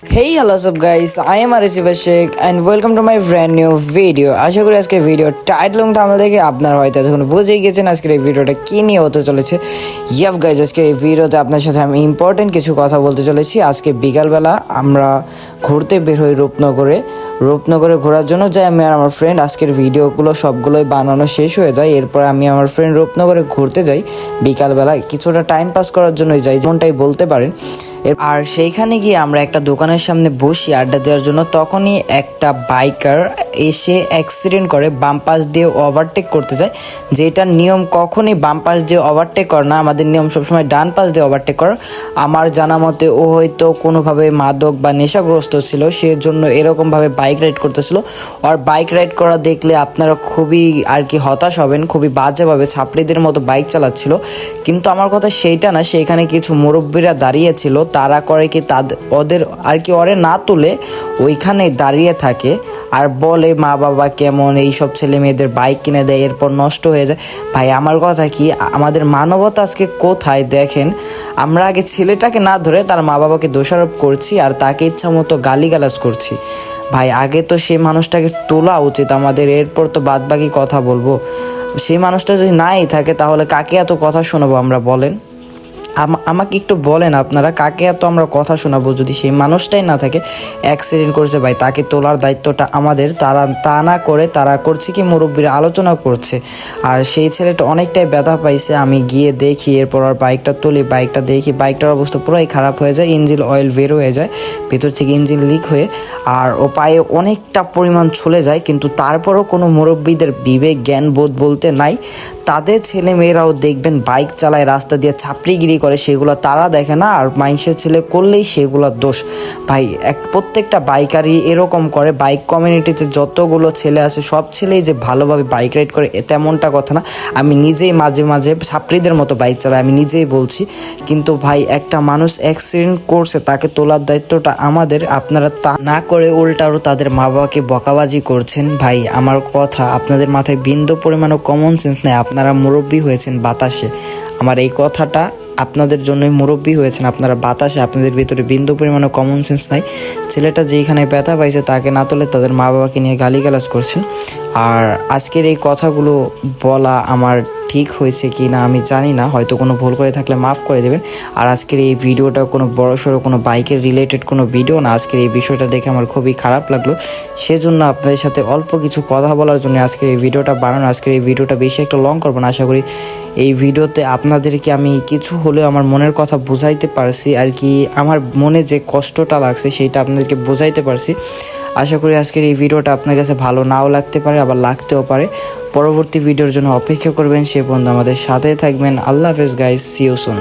Hey, hello up guys, I am Arisiba Sheikh and welcome to my brand new video. আশা করি আজকের video title এবং thumbnail দেখে আপনারা হয়তো এতক্ষণ বুঝেই গেছেন আজকের এই ভিডিওটা কি নিয়ে হতে চলেছে। ইয়াফ গাইজ, আজকের এই ভিডিওতে আপনার সাথে আমি ইম্পর্টেন্ট কিছু কথা বলতে চলেছি। আজকে বিকালবেলা আমরা ঘুরতে বের হই রূপনগরে ঘোরার জন্য যাই আমি আর আমার ফ্রেন্ড। আজকের ভিডিওগুলো সবগুলোই বানানো শেষ হয়ে যায়, এরপর আমি আমার ফ্রেন্ড রূপনগরে ঘুরতে যাই বিকালবেলা, কিছুটা টাইম পাস করার জন্যই যাই, যেমনটাই বলতে পারেন। আর সেইখানে গিয়ে আমরা একটা দোকানের সামনে বসি আড্ডা দেওয়ার জন্য, তখনই একটা বাইকার এসে অ্যাক্সিডেন্ট করে বাম পাশ দিয়ে ওভারটেক করতে যায়। যেটার নিয়ম কখনই বাম পাশ দিয়ে ওভারটেক করে না, আমাদের নিয়ম সবসময় ডান পাশ দিয়ে ওভারটেক করার। আমার জানা মতে ও হয়তো কোনোভাবে মাদক বা নেশাগ্রস্ত ছিল, সেজন্য এরকমভাবে বাইক রাইড করতেছিল। আর বাইক রাইড করা দেখলে আপনারা খুবই আর কি হতাশ হবেন, খুবই বাজেভাবে ছাপড়িদের মতো বাইক চালাচ্ছিল। কিন্তু আমার কথা সেইটা না, সেখানে কিছু মুরব্বীরা দাঁড়িয়েছিল, তারা করে কি ওদের আর কি ওরে না তুলে ওইখানে দাঁড়িয়ে থাকে আর বলে মা বাবা কেমন, এইসব ছেলে মেয়েদের বাইক কিনে দেয় এরপর নষ্ট হয়ে যায়। ভাই আমার কথা কি, আমাদের মানবতা আজকে কোথায় দেখেন। আমরা আগে ছেলেটাকে না ধরে তার মা বাবাকে দোষারোপ করছি আর তাকে ইচ্ছা মতো গালিগালাজ করছি। ভাই আগে তো সেই মানুষটাকে তোলা উচিত আমাদের, এরপর তো বাদবাকি কথা বলবো। সেই মানুষটা যদি নাই থাকে তাহলে কাকে এত কথা শোনাবো আমরা বলেন? আমাকে একটু বলেন আপনারা, কাকে এত আমরা কথা শোনাবো যদি সেই মানুষটাই না থাকে? অ্যাক্সিডেন্ট করেছে ভাই, তাকে তোলার দায়িত্বটা আমাদের। তারা তা না করে তারা করছে কি, মুরব্বীরা আলোচনা করছে। আর সেই ছেলেটা অনেকটাই ব্যথা পাইছে। আমি গিয়ে দেখি, এরপর আর বাইকটা তুলি, বাইকটা দেখি, বাইকটার অবস্থা পুরোই খারাপ হয়ে যায়, ইঞ্জিন অয়েল বের হয়ে যায় ভেতর থেকে, ইঞ্জিন লিক হয়ে, আর ও পায়ে অনেকটা পরিমাণ ছুলে যায়। কিন্তু তারপরও কোনো মুরব্বীদের বিবেক জ্ঞান বোধ বলতে নাই। তাদের ছেলে মেয়েরাও দেখবেন বাইক চালায়, রাস্তা দিয়ে ছাপড়িগিরি করে, সেগুলো তারা দেখে না, আর মানুষের ছেলে করলেই সেগুলো দোষ। ভাই প্রত্যেকটা বাইকারই এরকম করে। বাইক কমিউনিটিতে যতগুলো ছেলে আছে সব ছেলেই যে ভালোভাবে বাইক রাইড করে তেমনটা কথা না। আমি নিজেই মাঝে মাঝে ছাপড়িদের মতো বাইক চালাই, আমি নিজেই বলছি। কিন্তু ভাই একটা মানুষ অ্যাক্সিডেন্ট করছে, তাকে তোলার দায়িত্বটা আমাদের। আপনারা তা না করে উল্টারও তাদের মা বাবাকে বকাবাজি করছেন। ভাই আমার কথা, আপনাদের মাথায় বিন্দু পরিমাণও কমন সেন্স নেই। আপনারা মুরব্বী হয়েছেন বাতাসে, আমার এই কথাটা আপনাদের জন্যই মুরব্বী হয়েছেন আপনারা বাতাসে, আপনাদের ভিতরে বিন্দু পরিমাণে কমন সেন্স নাই। ছেলেটা যেখানে ব্যথা পাইছে তাকে না তুলে তাদের মা বাবাকে নিয়ে গালিগালাজ করছেন। আর আজকের এই কথাগুলো বলা আমার ঠিক হয়েছে কি না আমি জানি না, হয়তো কোনো ভুল করে থাকলে মাফ করে দেবেন। আর আজকের এই ভিডিওটা কোনো বড়সড় কোনো বাইকের রিলেটেড কোনো ভিডিও না। আজকের এই বিষয়টা দেখে আমার খুবই খারাপ লাগলো, সেজন্য আপনাদের সাথে অল্প কিছু কথা বলার জন্য আজকের এই ভিডিওটা বানানো। আজকের এই ভিডিওটা বেশি একটা লং করবো না। আশা করি এই ভিডিওতে আপনাদেরকে আমি কিছু হলেও আমার মনের কথা বোঝাইতে পারছি, আর কি আমার মনে যে কষ্টটা লাগছে সেইটা আপনাদেরকে বোঝাইতে পারছি। আশা করি আজকের এই ভিডিওটা আপনার কাছে ভালো নাও লাগতে পারে, আবার লাগতেও পারে। পরবর্তী ভিডিওর জন্য অপেক্ষা করবেন, সে পর্যন্ত আমাদের সাথে থাকবেন। আল্লাহ হাফেজ গাইস, সি ইউ সুন।